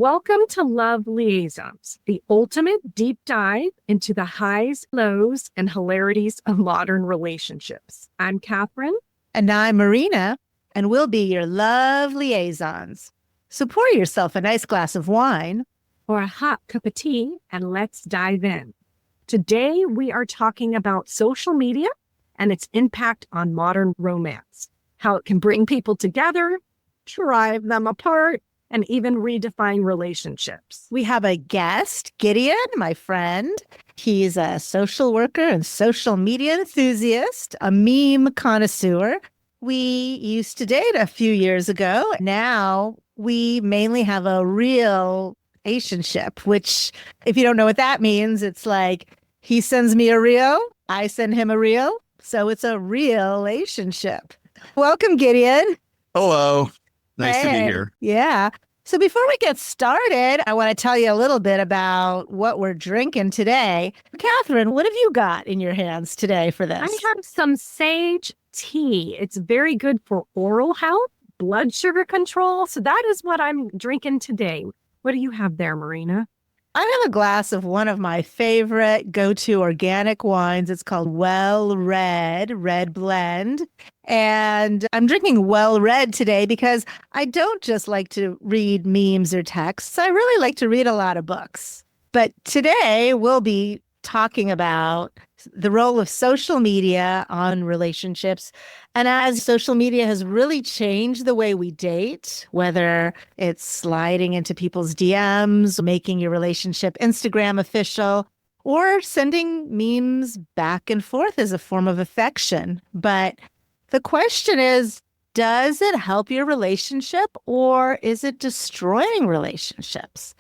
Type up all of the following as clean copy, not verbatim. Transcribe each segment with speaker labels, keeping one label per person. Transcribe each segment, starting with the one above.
Speaker 1: Welcome to Love Liaisons, the ultimate deep dive into the highs, lows, and hilarities of modern relationships. I'm Catherine.
Speaker 2: And I'm Marina, and we'll be your love liaisons. So pour yourself a nice glass of wine
Speaker 1: or a hot cup of tea, and let's dive in. Today, we are talking about social media and its impact on modern romance, how it can bring people together, drive them apart, and even redefine relationships.
Speaker 2: We have a guest, Gideon, my friend. He's a social worker and social media enthusiast, a meme connoisseur. We used to date a few years ago. Now we mainly have a reel-ationship, which, if you don't know what that means, it's like he sends me a reel, I send him a reel. So it's a reel-ationship. Welcome, Gideon.
Speaker 3: Hello. Nice to be here.
Speaker 2: Yeah. So before we get started, I want to tell you a little bit about what we're drinking today. Catherine, what have you got in your hands today for this?
Speaker 1: I have some sage tea. It's very good for oral health, blood sugar control. So that is what I'm drinking today. What do you have there, Marina?
Speaker 2: I have a glass of one of my favorite go-to organic wines. It's called Well Red, Red Blend. And I'm drinking Well Red today because I don't just like to read memes or texts. I really like to read a lot of books. But today we'll be talking about the role of social media on relationships. And as social media has really changed the way we date, whether it's sliding into people's DMs, making your relationship Instagram official, or sending memes back and forth as a form of affection. But the question is, does it help your relationship or is it destroying relationships?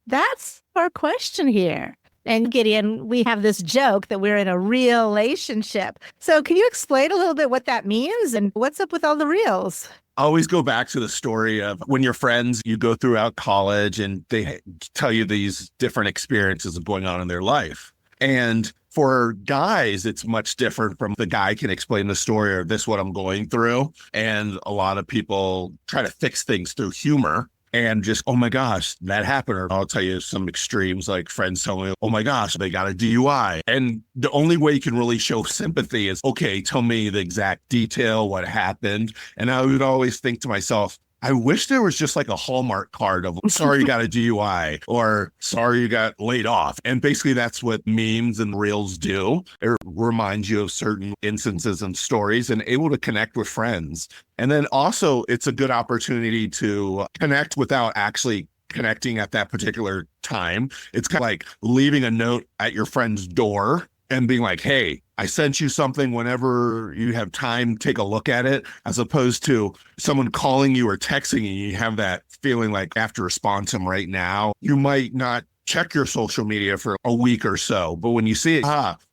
Speaker 2: That's our question here. And Gideon, we have this joke that we're in a reel-ationship. So can you explain a little bit what that means and what's up with all the reels?
Speaker 3: I always go back to the story of when you're friends, you go throughout college and they tell you these different experiences of going on in their life. And for guys, it's much different from the guy can explain the story or this what I'm going through. And a lot of people try to fix things through humor. And just, oh my gosh, that happened. Or I'll tell you some extremes, like friends tell me, oh my gosh, they got a DUI. And the only way you can really show sympathy is, okay, tell me the exact detail, what happened. And I would always think to myself, I wish there was just like a Hallmark card of sorry you got a DUI or sorry you got laid off. And basically that's what memes and reels do. It reminds you of certain instances and stories and able to connect with friends. And then also it's a good opportunity to connect without actually connecting at that particular time. It's kind of like leaving a note at your friend's door and being like, hey, I sent you something whenever you have time, take a look at it, as opposed to someone calling you or texting you. You have that feeling like I have to respond to them right now. You might not check your social media for a week or so, but when you see it,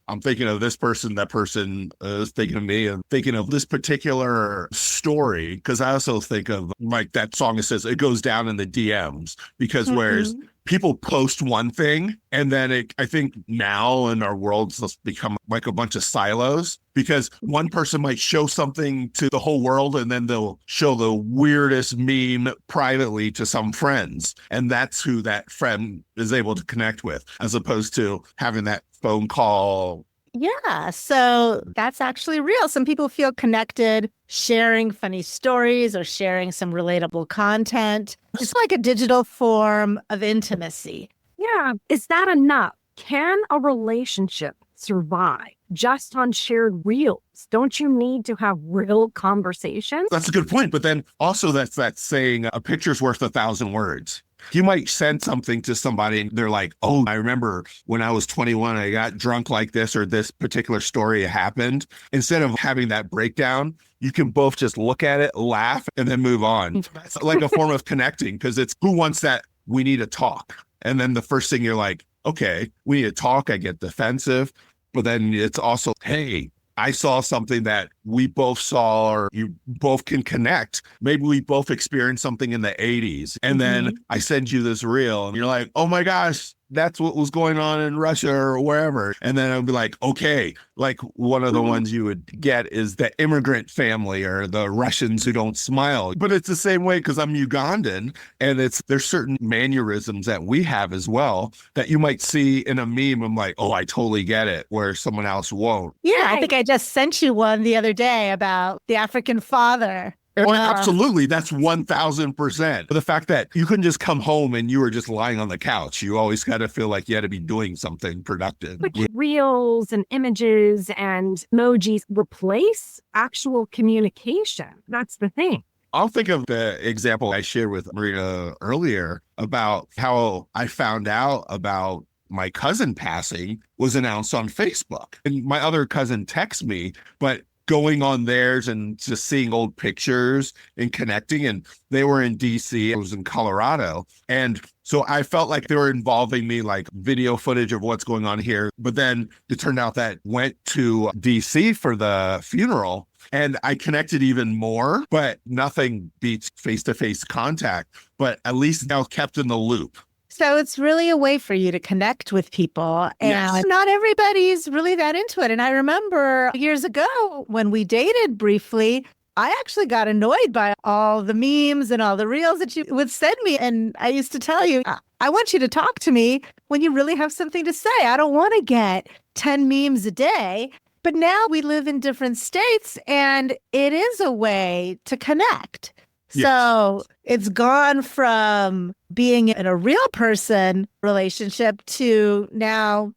Speaker 3: I'm thinking of this person, that person is thinking of me and thinking of this particular story. Because I also think of like that song that says it goes down in the DMs because whereas people post one thing and then I think now in our world it's become like a bunch of silos because one person might show something to the whole world and then they'll show the weirdest meme privately to some friends. And that's who that friend is able to connect with as opposed to having that phone call.
Speaker 2: Yeah, so that's actually real. Some people feel connected, sharing funny stories or sharing some relatable content. It's like a digital form of intimacy.
Speaker 1: Yeah. Is that enough? Can a relationship survive just on shared reels? Don't you need to have real conversations?
Speaker 3: That's a good point. But then also that's that saying, a picture's worth 1,000 words. You might send something to somebody and they're like, oh, I remember when I was 21, I got drunk like this or this particular story happened. Instead of having that breakdown, you can both just look at it, laugh, and then move on. It's like a form of connecting because it's who wants that? We need to talk. And then the first thing you're like, okay, we need to talk. I get defensive. But then it's also, hey, I saw something that we both saw or you both can connect. Maybe we both experienced something in the 80s. And then I send you this reel and you're like, oh my gosh, that's what was going on in Russia or wherever. And then I'll be like, okay, like one of the ones you would get is the immigrant family or the Russians who don't smile. But it's the same way because I'm Ugandan and there's certain mannerisms that we have as well that you might see in a meme. I'm like, oh, I totally get it, where someone else won't.
Speaker 2: Yeah, I think I just sent you one the other day about the African father.
Speaker 3: Oh, absolutely. That's 1000%. The fact that you couldn't just come home and you were just lying on the couch. You always got to feel like you had to be doing something productive.
Speaker 1: But reels and images and emojis replace actual communication. That's the thing.
Speaker 3: I'll think of the example I shared with Marina earlier about how I found out about my cousin passing was announced on Facebook. And my other cousin texted me, but going on theirs and just seeing old pictures and connecting. And they were in DC. I was in Colorado. And so I felt like they were involving me, like video footage of what's going on here. But then it turned out that went to DC for the funeral. And I connected even more, but nothing beats face-to-face contact, but at least now kept in the loop.
Speaker 2: So it's really a way for you to connect with people. And not everybody's really that into it. And I remember years ago when we dated briefly, I actually got annoyed by all the memes and all the reels that you would send me. And I used to tell you, I want you to talk to me when you really have something to say. I don't want to get 10 memes a day. But now we live in different states and it is a way to connect. So it's gone from being in a real person relationship to now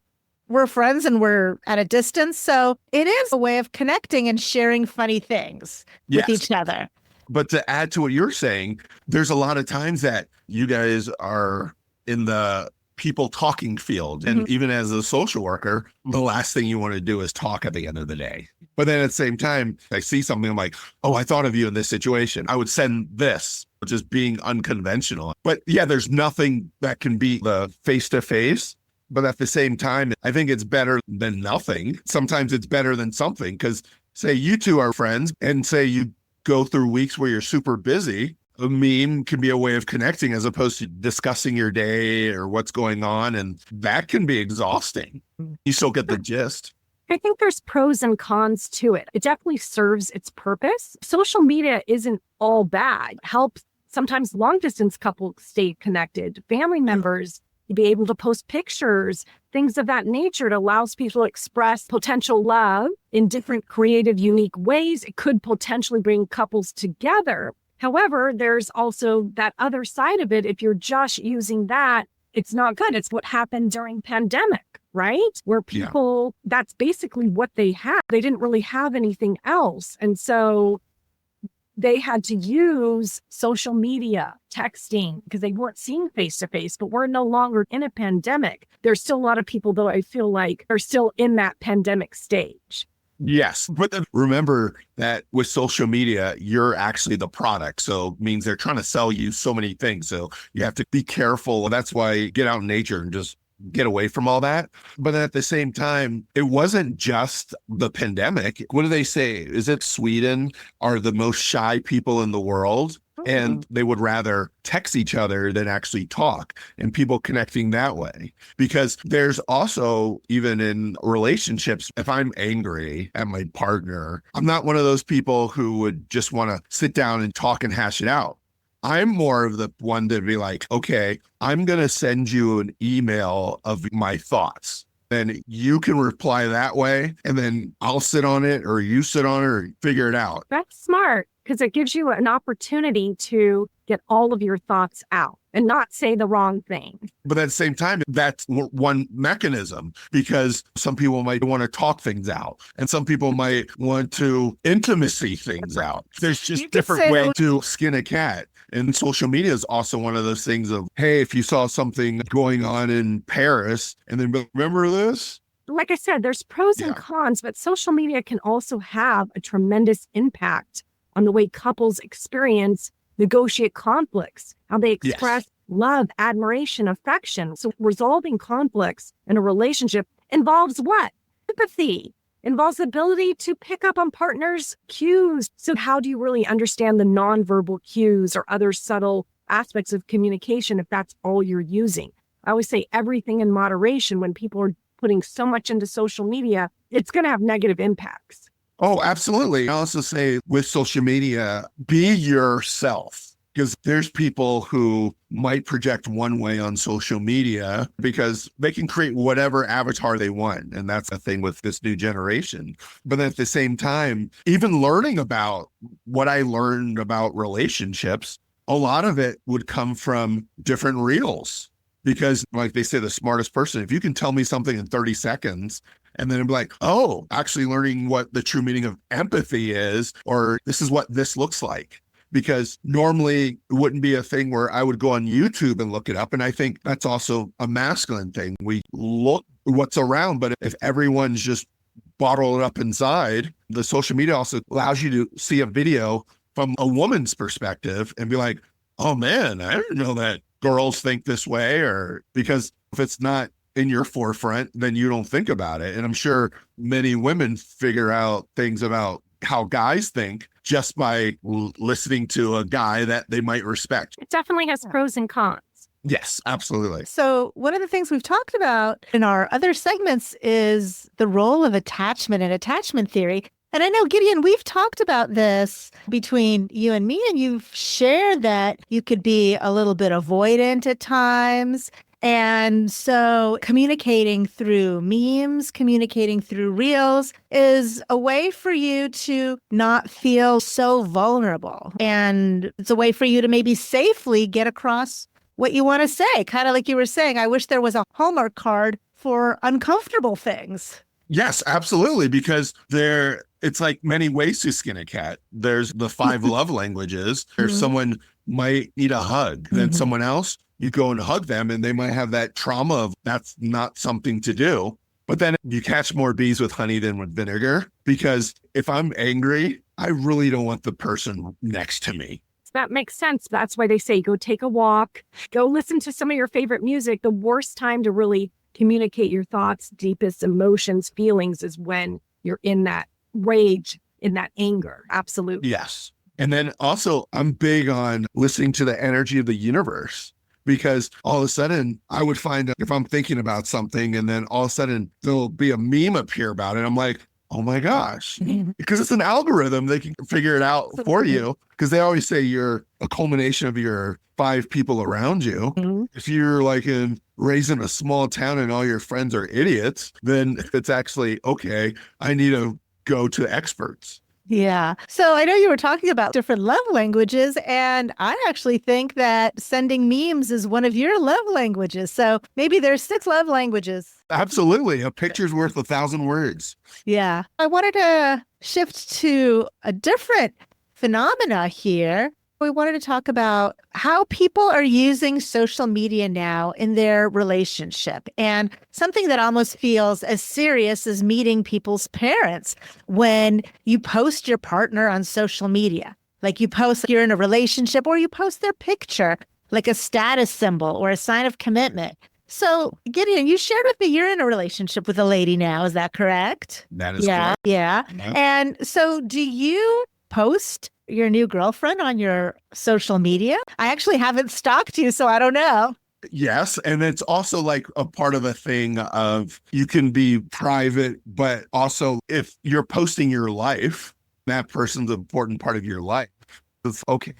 Speaker 2: we're friends and we're at a distance. So it is a way of connecting and sharing funny things with each other.
Speaker 3: But to add to what you're saying, there's a lot of times that you guys are in the people talking field. And even as a social worker, the last thing you want to do is talk at the end of the day. But then at the same time, I see something, I'm like, oh, I thought of you in this situation. I would send this, which is being unconventional. But yeah, there's nothing that can beat the face-to-face. But at the same time, I think it's better than nothing. Sometimes it's better than something because say you two are friends and say you go through weeks where you're super busy. A meme can be a way of connecting as opposed to discussing your day or what's going on. And that can be exhausting. You still get the gist.
Speaker 1: I think there's pros and cons to it. It definitely serves its purpose. Social media isn't all bad. It helps sometimes long distance couples stay connected, family members be able to post pictures, things of that nature. It allows people to express potential love in different creative, unique ways. It could potentially bring couples together. However, there's also that other side of it. If you're just using that, it's not good. It's what happened during pandemic, right? Where people, that's basically what they had. They didn't really have anything else. And so they had to use social media, texting, because they weren't seeing face-to-face, but we're no longer in a pandemic. There's still a lot of people, though, I feel like are still in that pandemic stage.
Speaker 3: Yes. But then remember that with social media, you're actually the product. So it means they're trying to sell you so many things. So you have to be careful. That's why get out in nature and just get away from all that. But at the same time, it wasn't just the pandemic. What do they say? Is it Sweden are the most shy people in the world? And they would rather text each other than actually talk, and people connecting that way. Because there's also, even in relationships, if I'm angry at my partner, I'm not one of those people who would just want to sit down and talk and hash it out. I'm more of the one to be like, okay, I'm going to send you an email of my thoughts. Then you can reply that way, and then I'll sit on it or you sit on it or figure it out.
Speaker 1: That's smart because it gives you an opportunity to get all of your thoughts out and not say the wrong thing.
Speaker 3: But at the same time, that's one mechanism because some people might want to talk things out and some people might want to intimacy things out. There's just different ways to skin a cat. And social media is also one of those things of, hey, if you saw something going on in Paris and then remember this?
Speaker 1: Like I said, there's pros and cons, but social media can also have a tremendous impact on the way couples experience, negotiate conflicts, how they express love, admiration, affection. So resolving conflicts in a relationship involves what? Empathy, involves the ability to pick up on partners' cues. So how do you really understand the nonverbal cues or other subtle aspects of communication if that's all you're using? I always say everything in moderation. When people are putting so much into social media, it's going to have negative impacts.
Speaker 3: Oh, absolutely. I also say with social media, be yourself. Because there's people who might project one way on social media because they can create whatever avatar they want. And that's the thing with this new generation. But at the same time, even learning about what I learned about relationships, a lot of it would come from different reels. Because like they say, the smartest person, if you can tell me something in 30 seconds, and then I'm like, oh, actually learning what the true meaning of empathy is, or this is what this looks like. Because normally it wouldn't be a thing where I would go on YouTube and look it up. And I think that's also a masculine thing. We look what's around, but if everyone's just bottled up inside, the social media also allows you to see a video from a woman's perspective and be like, oh man, I didn't know that girls think this way. Or because if it's not in your forefront, then you don't think about it. And I'm sure many women figure out things about how guys think just by listening to a guy that they might respect.
Speaker 1: It definitely has pros and cons.
Speaker 3: Yes, absolutely.
Speaker 2: So one of the things we've talked about in our other segments is the role of attachment and attachment theory. And I know, Gideon, we've talked about this between you and me, and you've shared that you could be a little bit avoidant at times. And so communicating through memes, communicating through reels is a way for you to not feel so vulnerable. And it's a way for you to maybe safely get across what you want to say. Kind of like you were saying, I wish there was a Hallmark card for uncomfortable things.
Speaker 3: Yes, absolutely. Because it's like many ways to skin a cat. There's the 5 love languages. There's someone might need a hug, then someone else, you go and hug them and they might have that trauma of that's not something to do. But then you catch more bees with honey than with vinegar, because if I'm angry, I really don't want the person next to me.
Speaker 1: That makes sense. That's why they say go take a walk, go listen to some of your favorite music. The worst time to really communicate your thoughts, deepest emotions, feelings is when you're in that rage, in that anger. Absolutely.
Speaker 3: Yes. And then also I'm big on listening to the energy of the universe. Because all of a sudden I would find if I'm thinking about something and then all of a sudden there'll be a meme appear about it. I'm like, oh my gosh, because it's an algorithm. They can figure it out for you, because they always say you're a culmination of your 5 people around you. If you're like raised in a small town and all your friends are idiots, then it's actually, okay, I need to go to experts.
Speaker 2: Yeah. So I know you were talking about different love languages, and I actually think that sending memes is one of your love languages. So maybe there's 6 love languages.
Speaker 3: Absolutely. A picture's worth 1,000 words.
Speaker 2: Yeah. I wanted to shift to a different phenomena here. We wanted to talk about how people are using social media now in their relationship, and something that almost feels as serious as meeting people's parents when you post your partner on social media. Like you post you're in a relationship, or you post their picture, like a status symbol or a sign of commitment. So Gideon, you shared with me you're in a relationship with a lady now. Is that correct?
Speaker 3: That is correct.
Speaker 2: Yeah. And so do you post your new girlfriend on your social media? I actually haven't stalked you, so I don't know.
Speaker 3: Yes. And it's also like a part of a thing of you can be private, but also if you're posting your life, that person's an important part of your life. It's okay.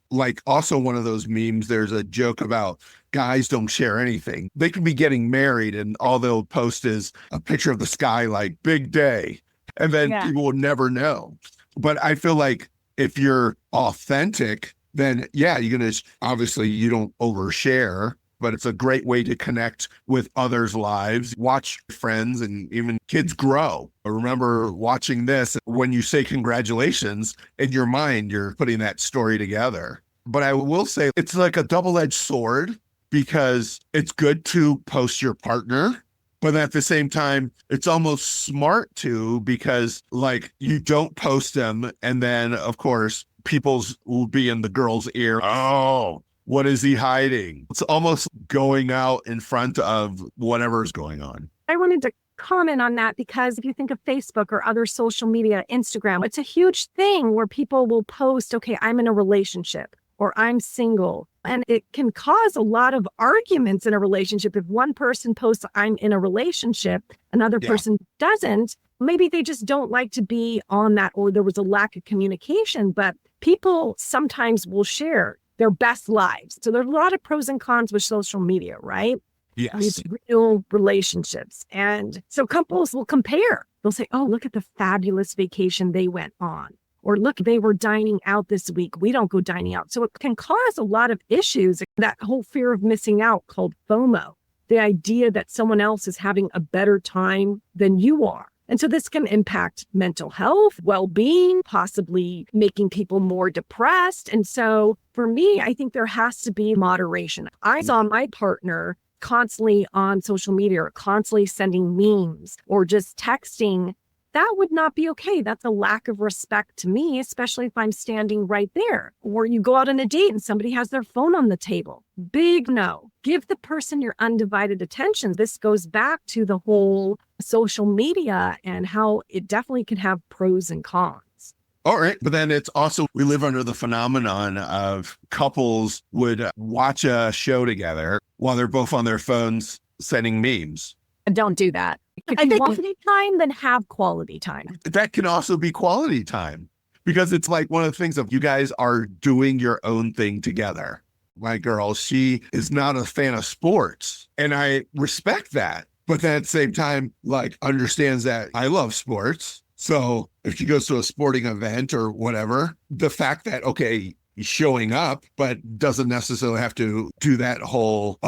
Speaker 3: Like also one of those memes, there's a joke about guys don't share anything. They could be getting married and all they'll post is a picture of the sky, like big day. And then people will never know. But I feel like if you're authentic, then you're going to, obviously you don't overshare, but it's a great way to connect with others' lives, watch friends and even kids grow. I remember watching this, when you say congratulations, in your mind, you're putting that story together. But I will say it's like a double-edged sword, because it's good to post your partner, but at the same time, it's almost smart too, because like you don't post them. And then of course, people's will be in the girl's ear. Oh, what is he hiding? It's almost going out in front of whatever's going on.
Speaker 1: I wanted to comment on that because if you think of Facebook or other social media, Instagram, it's a huge thing where people will post, okay, I'm in a relationship or I'm single. And it can cause a lot of arguments in a relationship. If one person posts, I'm in a relationship, another person doesn't, maybe they just don't like to be on that, or there was a lack of communication. But people sometimes will share their best lives. So there's a lot of pros and cons with social media, right?
Speaker 3: Yes.
Speaker 1: These real relationships. And so couples will compare. They'll say, oh, look at the fabulous vacation they went on. Or look, they were dining out this week. We don't go dining out. So it can cause a lot of issues. That whole fear of missing out called FOMO, the idea that someone else is having a better time than you are. And so this can impact mental health, well-being, possibly making people more depressed. And so for me, I think there has to be moderation. I saw my partner constantly on social media or constantly sending memes or just texting. That would not be okay. That's a lack of respect to me, especially if I'm standing right there. Or you go out on a date and somebody has their phone on the table. Big no. Give the person your undivided attention. This goes back to the whole social media and how it definitely can have pros and cons.
Speaker 3: All right. But then it's also, we live under the phenomenon of couples would watch a show together while they're both on their phones sending memes.
Speaker 1: And don't do that. If you want quality time, then have quality time.
Speaker 3: That can also be quality time because it's like one of the things of you guys are doing your own thing together. My girl, she is not a fan of sports and I respect that. But then at the same time, like understands that I love sports. So if she goes to a sporting event or whatever, the fact that, okay, showing up, but doesn't necessarily have to do that whole,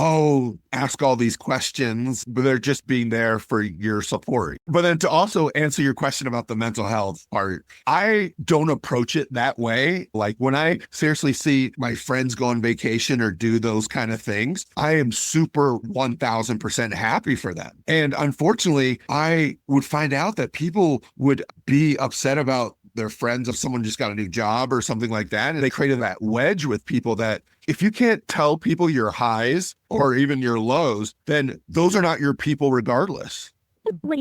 Speaker 3: ask all these questions, but they're just being there for your support. But then to also answer your question about the mental health part, I don't approach it that way. Like when I seriously see my friends go on vacation or do those kind of things, I am super 1000% happy for them. And unfortunately, I would find out that people would be upset about their friends if someone just got a new job or something like that. And they created that wedge with people that if you can't tell people your highs or even your lows, then those are not your people regardless.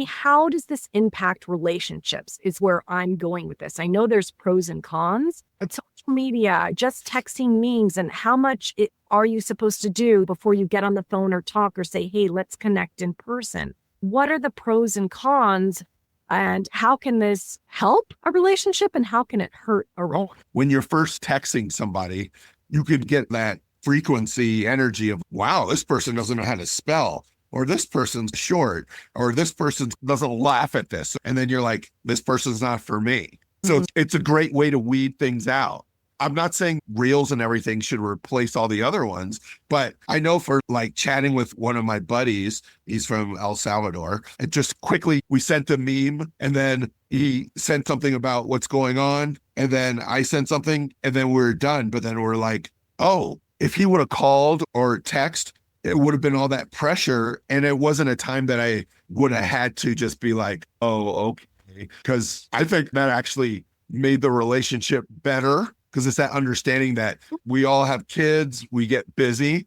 Speaker 1: How does this impact relationships is where I'm going with this. I know there's pros and cons, but social media, just texting memes and how much are you supposed to do before you get on the phone or talk or say, hey, let's connect in person? What are the pros and cons? And how can this help a relationship and how can it hurt a relationship?
Speaker 3: When you're first texting somebody, you could get that frequency energy of, wow, this person doesn't know how to spell, or this person's short, or this person doesn't laugh at this. And then you're like, this person's not for me. So it's a great way to weed things out. I'm not saying reels and everything should replace all the other ones, but I know for like chatting with one of my buddies, he's from El Salvador, and just quickly we sent a meme and then he sent something about what's going on. And then I sent something and then we're done. But then we're like, oh, if he would have called or text, it would have been all that pressure. And it wasn't a time that I would have had to just be like, oh, okay. Because I think that actually made the relationship better. Because it's that understanding that we all have kids, we get busy.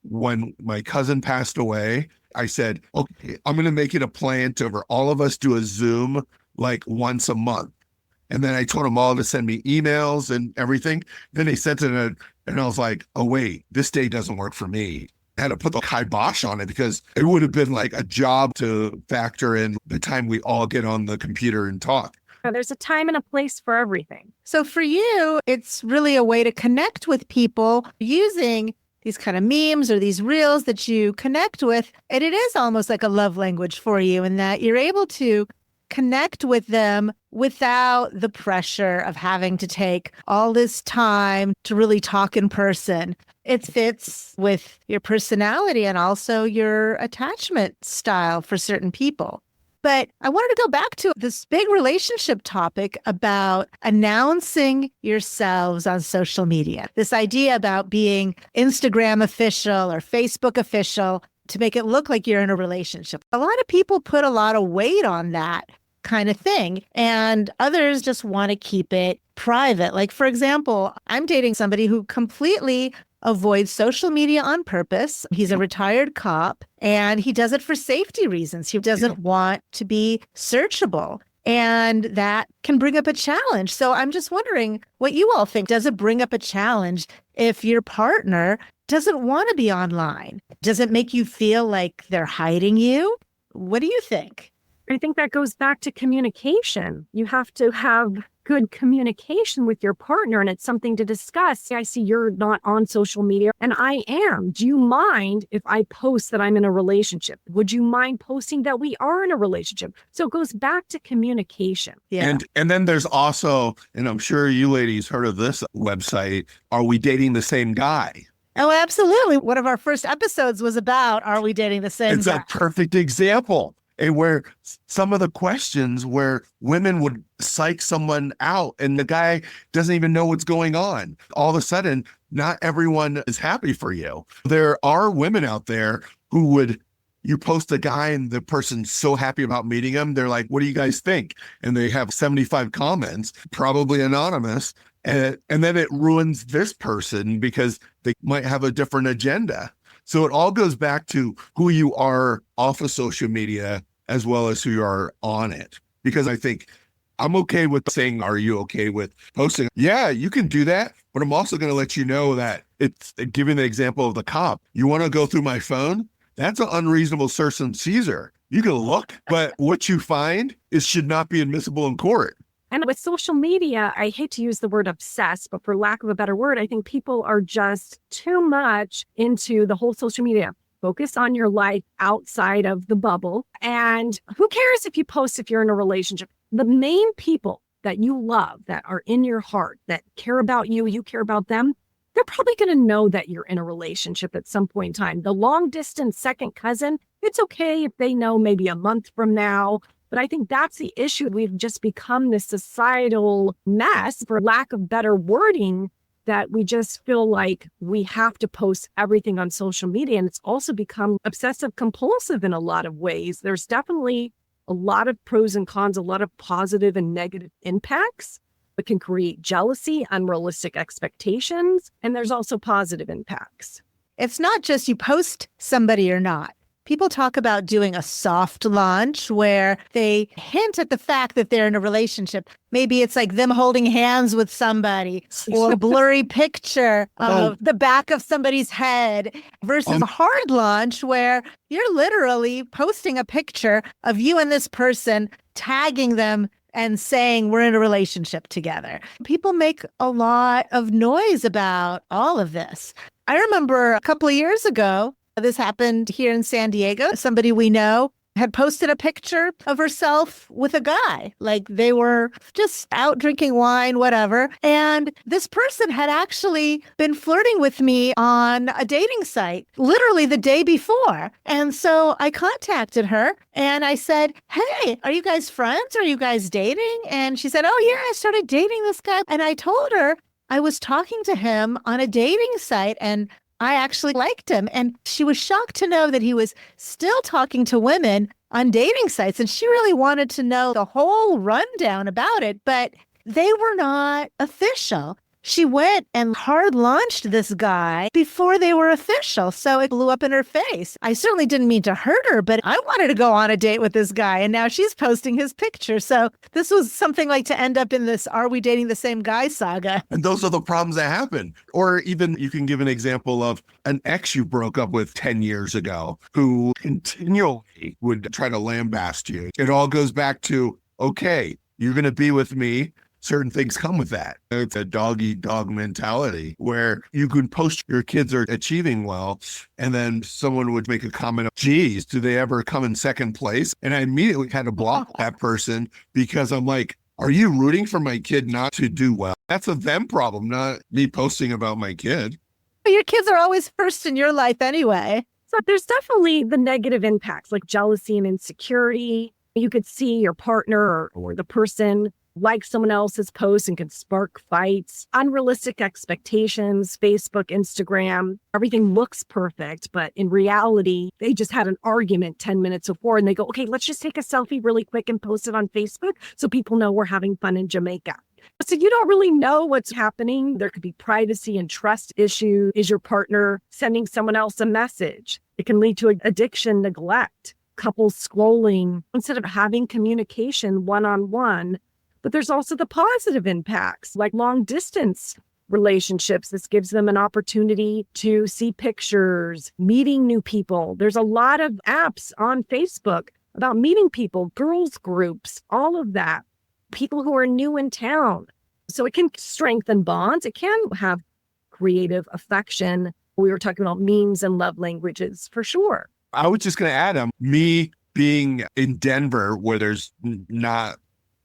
Speaker 3: When my cousin passed away, I said, okay, I'm going to make it a plan to for all of us do a Zoom like once a month. And then I told them all to send me emails and everything. Then they sent it and I was like, oh, wait, this day doesn't work for me. I had to put the kibosh on it because it would have been like a job to factor in the time we all get on the computer and talk.
Speaker 1: There's a time and a place for everything.
Speaker 2: So for you, it's really a way to connect with people using these kind of memes or these reels that you connect with. And it is almost like a love language for you in that you're able to connect with them without the pressure of having to take all this time to really talk in person. It fits with your personality and also your attachment style for certain people. But I wanted to go back to this big relationship topic about announcing yourselves on social media. This idea about being Instagram official or Facebook official to make it look like you're in a relationship. A lot of people put a lot of weight on that kind of thing, and others just want to keep it private. Like, for example, I'm dating somebody who completely avoids social media on purpose. He's a retired cop and he does it for safety reasons. He doesn't want to be searchable. And that can bring up a challenge. So I'm just wondering what you all think. Does it bring up a challenge if your partner doesn't want to be online? Does it make you feel like they're hiding you? What do you think?
Speaker 1: I think that goes back to communication. You have to have good communication with your partner, and it's something to discuss. I see you're not on social media, and I am. Do you mind if I post that I'm in a relationship? Would you mind posting that we are in a relationship? So it goes back to communication.
Speaker 2: Yeah.
Speaker 3: And then there's also, and I'm sure you ladies heard of this website, Are We Dating the Same Guy?
Speaker 2: Oh, absolutely. One of our first episodes was about, are we dating the same
Speaker 3: It's
Speaker 2: guy?
Speaker 3: a perfect example. And where some of the questions where women would psych someone out and the guy doesn't even know what's going on. All of a sudden, not everyone is happy for you. There are women out there who would, you post a guy and the person's so happy about meeting him. They're like, what do you guys think? And they have 75 comments, probably anonymous. And then it ruins this person because they might have a different agenda. So it all goes back to who you are off of social media as well as who you are on it. Because I think I'm okay with saying, are you okay with posting? Yeah, you can do that. But I'm also going to let you know that it's giving the example of the cop. You want to go through my phone? That's an unreasonable search and seizure. You can look, but what you find should not be admissible in court.
Speaker 1: And with social media, I hate to use the word obsessed, but for lack of a better word, I think people are just too much into the whole social media. Focus on your life outside of the bubble. And who cares if you post if you're in a relationship? The main people that you love, that are in your heart, that care about you, you care about them, they're probably going to know that you're in a relationship at some point in time. The long distance second cousin, it's okay if they know maybe a month from now. But I think that's the issue. We've just become this societal mess, for lack of better wording, that we just feel like we have to post everything on social media. And it's also become obsessive compulsive in a lot of ways. There's definitely a lot of pros and cons, a lot of positive and negative impacts. It can create jealousy, unrealistic expectations, and there's also positive impacts.
Speaker 2: It's not just you post somebody or not. People talk about doing a soft launch where they hint at the fact that they're in a relationship. Maybe it's like them holding hands with somebody or a blurry picture of the back of somebody's head versus a hard launch where you're literally posting a picture of you and this person, tagging them and saying we're in a relationship together. People make a lot of noise about all of this. I remember a couple of years ago, this happened here in San Diego. Somebody we know had posted a picture of herself with a guy. Like they were just out drinking wine, whatever. And this person had actually been flirting with me on a dating site literally the day before. And so I contacted her and I said, hey, are you guys friends? Are you guys dating? And she said, oh yeah, I started dating this guy. And I told her I was talking to him on a dating site and I actually liked him. And she was shocked to know that he was still talking to women on dating sites. And she really wanted to know the whole rundown about it, but they were not official. She went and hard launched this guy before they were official. So it blew up in her face. I certainly didn't mean to hurt her, but I wanted to go on a date with this guy. And now she's posting his picture. So this was something like to end up in this Are We Dating the Same Guy saga.
Speaker 3: And those are the problems that happen. Or even you can give an example of an ex you broke up with 10 years ago who continually would try to lambast you. It all goes back to, okay, you're going to be with me. Certain things come with that. It's a dog-eat-dog mentality where you can post your kids are achieving well, and then someone would make a comment of, geez, do they ever come in second place? And I immediately had to block that person because I'm like, are you rooting for my kid not to do well? That's a them problem, not me posting about my kid.
Speaker 2: But your kids are always first in your life anyway.
Speaker 1: So there's definitely the negative impacts like jealousy and insecurity. You could see your partner or the person like someone else's post and can spark fights, unrealistic expectations, Facebook, Instagram, everything looks perfect. But in reality, they just had an argument 10 minutes before and they go, okay, let's just take a selfie really quick and post it on Facebook so people know we're having fun in Jamaica. So you don't really know what's happening. There could be privacy and trust issues. Is your partner sending someone else a message? It can lead to addiction, neglect, couples scrolling instead of having communication one-on-one. But there's also the positive impacts, like long distance relationships. This gives them an opportunity to see pictures, meeting new people. There's a lot of apps on Facebook about meeting people, girls groups, all of that. People who are new in town. So it can strengthen bonds. It can have creative affection. We were talking about memes and love languages for sure.
Speaker 3: I was just going to add, me being in Denver where there's not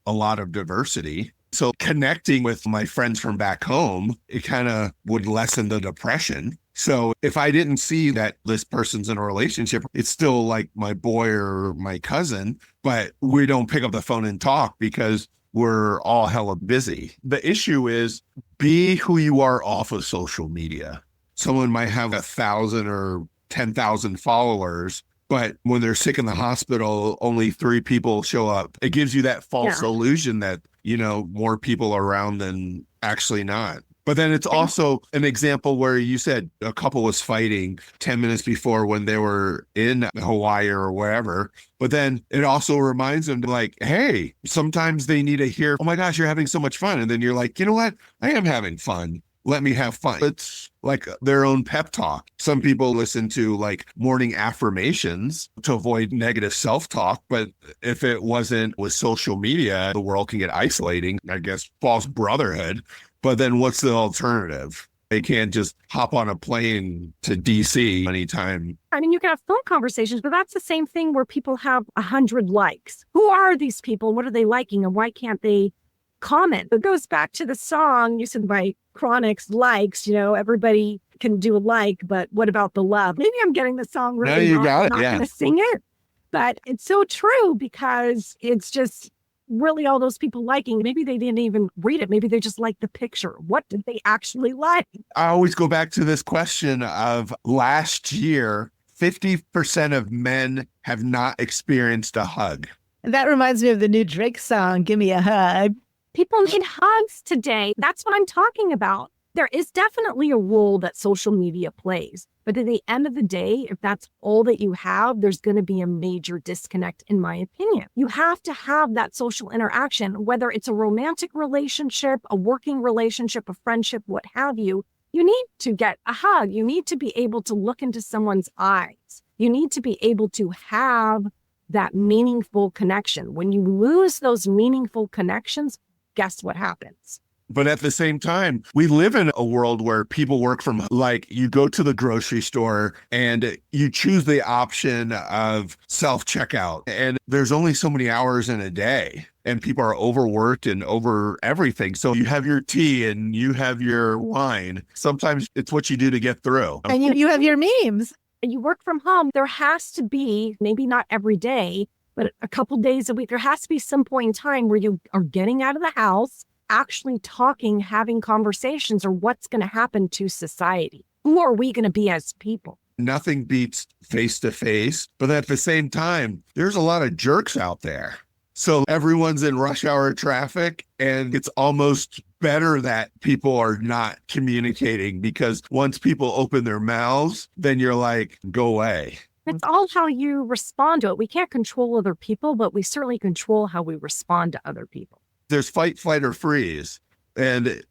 Speaker 3: a lot of diversity. So connecting with my friends from back home, it kind of would lessen the depression. So if I didn't see that this person's in a relationship, it's still like my boy or my cousin, but we don't pick up the phone and talk because we're all hella busy. The issue is be who you are off of social media. Someone might have 1,000 or 10,000 followers, but when they're sick in the hospital, only 3 people show up. It gives you that false illusion that, more people are around than actually not. But then it's also an example where you said a couple was fighting 10 minutes before when they were in Hawaii or wherever. But then it also reminds them like, hey, sometimes they need to hear, oh my gosh, you're having so much fun. And then you're like, you know what? I am having fun. Let me have fun. It's like their own pep talk. Some people listen to like morning affirmations to avoid negative self-talk. But if it wasn't with social media, the world can get isolating, I guess, false brotherhood. But then what's the alternative? They can't just hop on a plane to DC anytime.
Speaker 1: I mean, you can have phone conversations, but that's the same thing where people have 100 likes. Who are these people? What are they liking? And why can't they comment? It goes back to the song you said by Chronix, likes, everybody can do a like, but what about the love? Maybe I'm getting the song really
Speaker 3: No, you
Speaker 1: wrong.
Speaker 3: got it.
Speaker 1: I'm not going to sing it, but it's so true because it's just really all those people liking. Maybe they didn't even read it. Maybe they just liked the picture. What did they actually like?
Speaker 3: I always go back to this question of last year, 50% of men have not experienced a hug.
Speaker 2: And that reminds me of the new Drake song, Give Me a Hug.
Speaker 1: People need hugs today. That's what I'm talking about. There is definitely a role that social media plays. But at the end of the day, if that's all that you have, there's going to be a major disconnect, in my opinion. You have to have that social interaction, whether it's a romantic relationship, a working relationship, a friendship, what have you. You need to get a hug. You need to be able to look into someone's eyes. You need to be able to have that meaningful connection. When you lose those meaningful connections, guess what happens?
Speaker 3: But at the same time, we live in a world where people work from, like, you go to the grocery store and you choose the option of self-checkout. And there's only so many hours in a day. And people are overworked and over everything. So you have your tea and you have your wine. Sometimes it's what you do to get through.
Speaker 2: And you have your memes.
Speaker 1: You work from home. There has to be, maybe not every day, but a couple days a week, there has to be some point in time where you are getting out of the house, actually talking, having conversations, or what's going to happen to society. Who are we going to be as people?
Speaker 3: Nothing beats face-to-face, but at the same time, there's a lot of jerks out there. So everyone's in rush hour traffic, and it's almost better that people are not communicating, because once people open their mouths, then you're like, go away.
Speaker 1: It's all how you respond to it. We can't control other people, but we certainly control how we respond to other people.
Speaker 3: There's fight, flight, or freeze. And,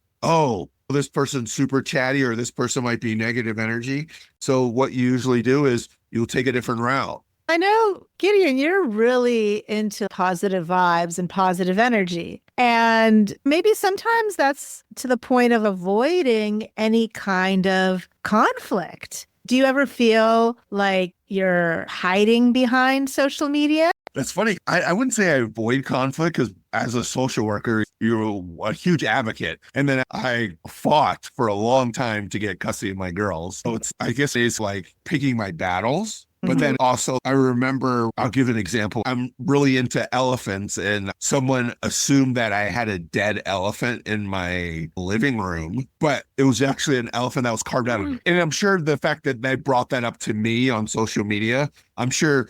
Speaker 3: this person's super chatty, or this person might be negative energy. So what you usually do is you'll take a different route.
Speaker 2: I know, Gideon, you're really into positive vibes and positive energy. And maybe sometimes that's to the point of avoiding any kind of conflict. Do you ever feel like you're hiding behind social media?
Speaker 3: That's funny. I wouldn't say I avoid conflict, because as a social worker, you're a huge advocate. And then I fought for a long time to get custody of my girls. So I guess it's like picking my battles. But then also, I remember, I'll give an example. I'm really into elephants, and someone assumed that I had a dead elephant in my living room, but it was actually an elephant that was carved out. And I'm sure the fact that they brought that up to me on social media, I'm sure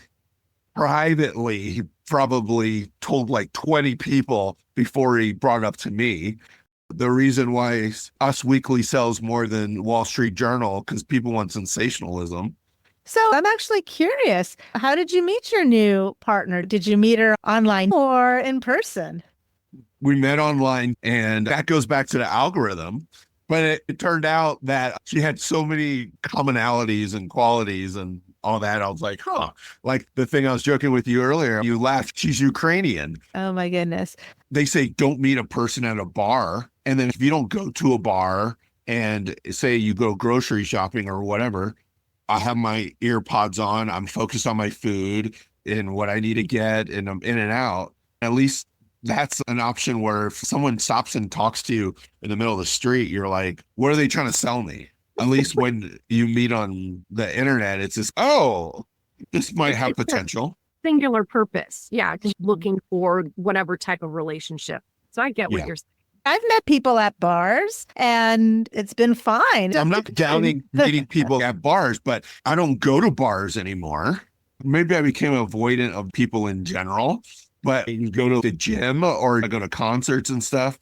Speaker 3: privately probably told like 20 people before he brought it up to me. The reason why Us Weekly sells more than Wall Street Journal, because people want sensationalism.
Speaker 2: So I'm actually curious. How did you meet your new partner? Did you meet her online or in person?
Speaker 3: We met online, and that goes back to the algorithm. But it turned out that she had so many commonalities and qualities and all that. I was like, huh. Like the thing I was joking with you earlier, you laughed. She's Ukrainian.
Speaker 2: Oh my goodness.
Speaker 3: They say don't meet a person at a bar. And then if you don't go to a bar and say you go grocery shopping or whatever, I have my ear pods on. I'm focused on my food and what I need to get, and I'm in and out. At least that's an option where if someone stops and talks to you in the middle of the street, you're like, what are they trying to sell me? At least when you meet on the internet, it's just, oh, this might have potential.
Speaker 1: Singular purpose. Yeah, just looking for whatever type of relationship. So I get what you're saying.
Speaker 2: I've met people at bars and it's been fine.
Speaker 3: I'm not downing meeting people at bars, but I don't go to bars anymore. Maybe I became avoidant of people in general, but you go to the gym or I go to concerts and stuff,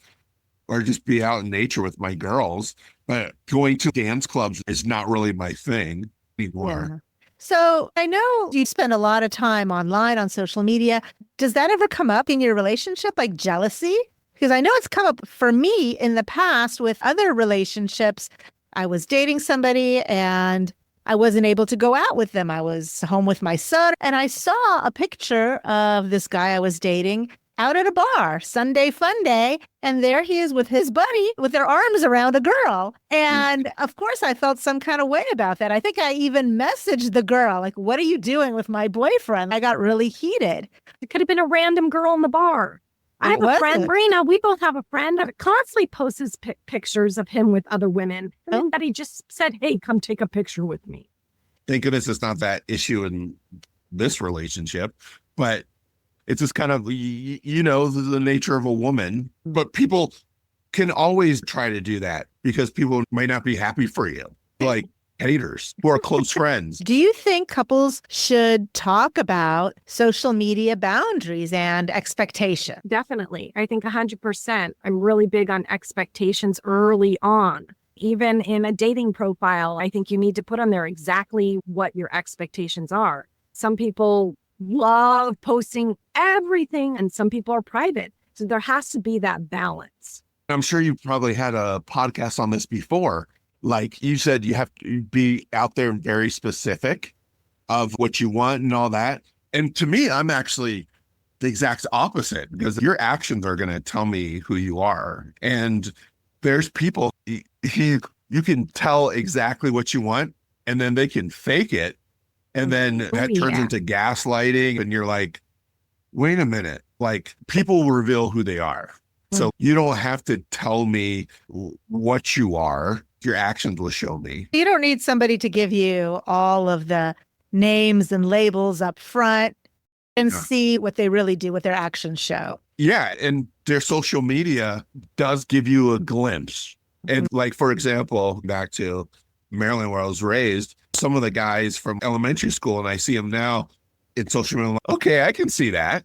Speaker 3: or just be out in nature with my girls. But going to dance clubs is not really my thing anymore.
Speaker 2: Yeah. So I know you spend a lot of time online on social media. Does that ever come up in your relationship, like jealousy? Because I know it's come up for me in the past with other relationships. I was dating somebody and I wasn't able to go out with them. I was home with my son and I saw a picture of this guy I was dating out at a bar, Sunday fun day. And there he is with his buddy with their arms around a girl. And of course, I felt some kind of way about that. I think I even messaged the girl, like, what are you doing with my boyfriend? I got really heated.
Speaker 1: It could have been a random girl in the bar. I have a friend, Marina. We both have a friend that constantly posts pictures of him with other women. And that he just said, hey, come take a picture with me.
Speaker 3: Thank goodness it's not that issue in this relationship, but it's just kind of, the nature of a woman. But people can always try to do that because people might not be happy for you, like haters who are close friends.
Speaker 2: Do you think couples should talk about social media boundaries and expectation?
Speaker 1: Definitely. I think 100%. I'm really big on expectations early on. Even in a dating profile, I think you need to put on there exactly what your expectations are. Some people love posting everything and some people are private. So there has to be that balance.
Speaker 3: I'm sure you've probably had a podcast on this before. Like you said, you have to be out there and very specific of what you want and all that. And to me, I'm actually the exact opposite because your actions are going to tell me who you are. And there's people, you can tell exactly what you want and then they can fake it. And then that turns into gaslighting. And you're like, wait a minute, like people will reveal who they are. So you don't have to tell me what you are. Your actions will show me.
Speaker 2: You don't need somebody to give you all of the names and labels up front and see what they really do, what their actions show.
Speaker 3: Yeah. And their social media does give you a glimpse. And like, for example, back to Maryland, where I was raised, some of the guys from elementary school, and I see them now in social media, I'm like, okay, I can see that.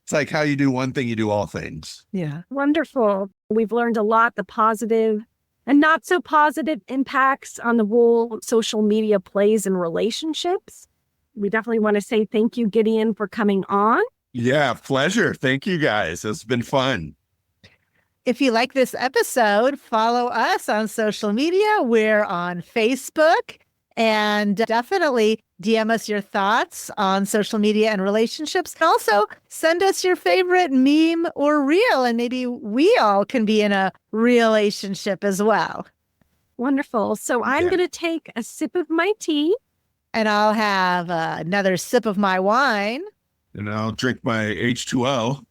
Speaker 3: It's like how you do one thing, you do all things.
Speaker 2: Yeah.
Speaker 1: Wonderful. We've learned a lot, the positive and not so positive impacts on the role social media plays in relationships. We definitely want to say thank you, Gideon, for coming on.
Speaker 3: Yeah, pleasure. Thank you, guys. It's been fun.
Speaker 2: If you like this episode, follow us on social media. We're on Facebook. And definitely DM us your thoughts on social media and relationships. And also send us your favorite meme or reel, and maybe we all can be in a relationship as well.
Speaker 1: Wonderful. So I'm going to take a sip of my tea.
Speaker 2: And I'll have another sip of my wine.
Speaker 3: And I'll drink my H2O.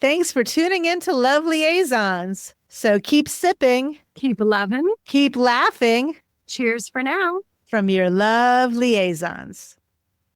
Speaker 2: Thanks for tuning in to Love Liaisons. So keep sipping.
Speaker 1: Keep loving.
Speaker 2: Keep laughing.
Speaker 1: Cheers for now.
Speaker 2: From your Love Liaisons.